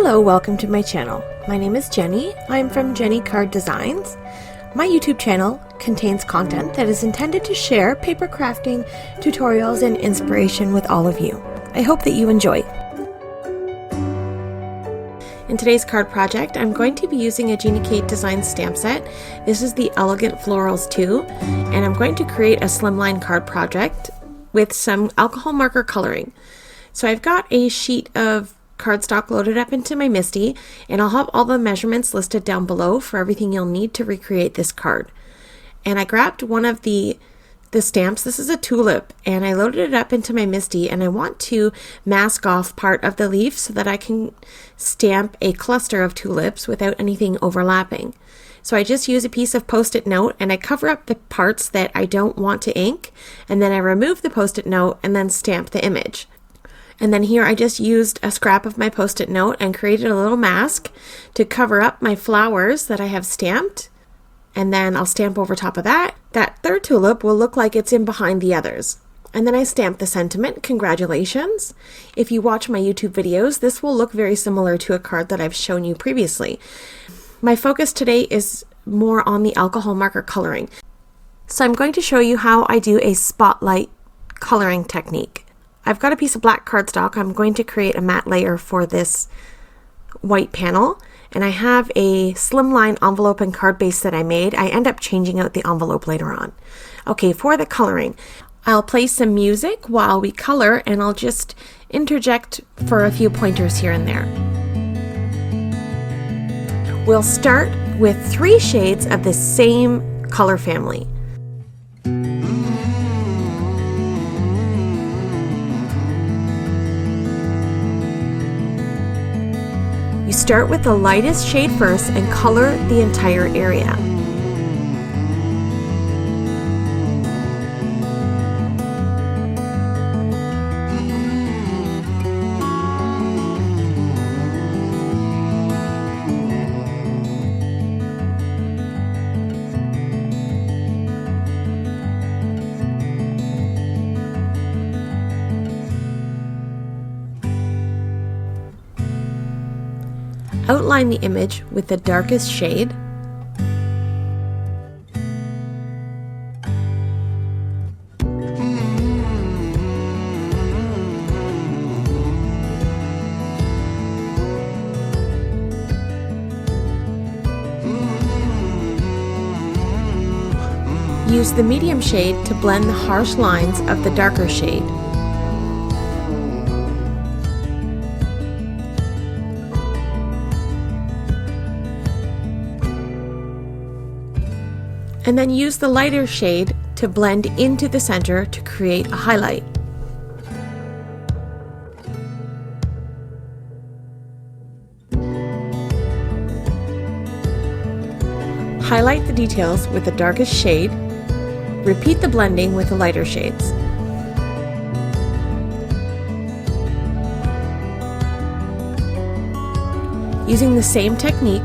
Hello, welcome to my channel. My name is Jenny. I'm from Jenny Card Designs. My YouTube channel contains content that is intended to share paper crafting, tutorials, and inspiration with all of you. I hope that you enjoy. In today's card project, I'm going to be using a Jeannie Kate design stamp set. This is the Elegant Florals 2, and I'm going to create a slimline card project with some alcohol marker coloring. So I've got a sheet of cardstock loaded up into my MISTI, and I'll have all the measurements listed down below for everything you'll need to recreate this card. And I grabbed one of the stamps. This is a tulip, and I loaded it up into my MISTI, and I want to mask off part of the leaf so that I can stamp a cluster of tulips without anything overlapping. So I just use a piece of Post-it note and I cover up the parts that I don't want to ink, and then I remove the Post-it note and then stamp the image. And then here I just used a scrap of my Post-it note and created a little mask to cover up my flowers that I have stamped. And then I'll stamp over top of that. That third tulip will look like it's in behind the others. And then I stamp the sentiment, "Congratulations." If you watch my YouTube videos, this will look very similar to a card that I've shown you previously. My focus today is more on the alcohol marker coloring. So I'm going to show you how I do a spotlight coloring technique. I've got a piece of black cardstock. I'm going to create a matte layer for this white panel, and I have a slimline envelope and card base that I made. I end up changing out the envelope later on. Okay, for the coloring, I'll play some music while we color, and I'll just interject for a few pointers here and there. We'll start with 3 shades of the same color family. You start with the lightest shade first and color the entire area. Outline the image with the darkest shade. Use the medium shade to blend the harsh lines of the darker shade. And then use the lighter shade to blend into the center to create a highlight. Highlight the details with the darkest shade. Repeat the blending with the lighter shades. Using the same technique,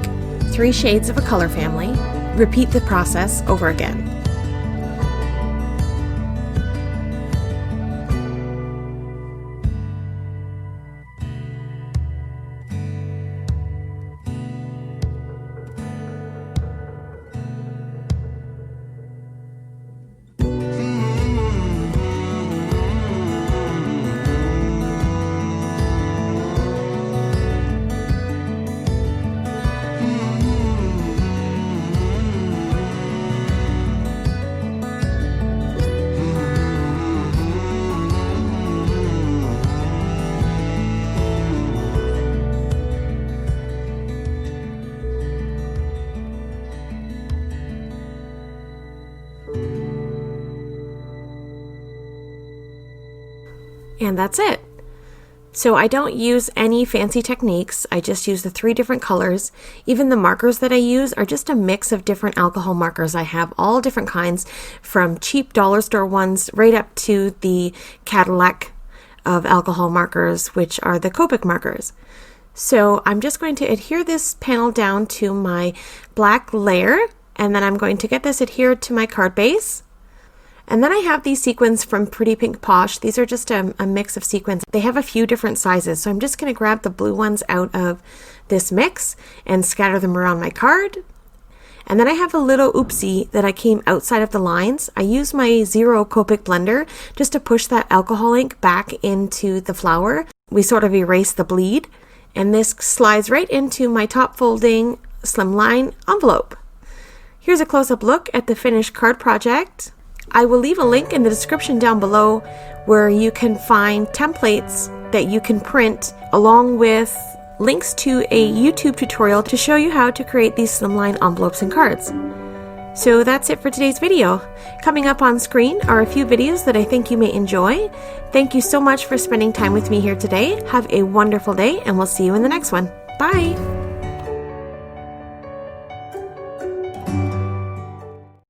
3 shades of a color family. Repeat the process over again. And that's it. So I don't use any fancy techniques. I just use the 3 different colors. Even the markers that I use are just a mix of different alcohol markers. I have all different kinds, from cheap dollar store ones right up to the Cadillac of alcohol markers, which are the Copic markers. So I'm just going to adhere this panel down to my black layer, and then I'm going to get this adhered to my card base. And then I have these sequins from Pretty Pink Posh. These are just a mix of sequins. They have a few different sizes, so I'm just going to grab the blue ones out of this mix and scatter them around my card. And then I have a little oopsie that I came outside of the lines. I use my Zero Copic blender just to push that alcohol ink back into the flower. We sort of erase the bleed, and this slides right into my top folding Slimline envelope. Here's a close-up look at the finished card project. I will leave a link in the description down below where you can find templates that you can print along with links to a YouTube tutorial to show you how to create these slimline envelopes and cards. So that's it for today's video. Coming up on screen are a few videos that I think you may enjoy. Thank you so much for spending time with me here today. Have a wonderful day, and we'll see you in the next one. Bye!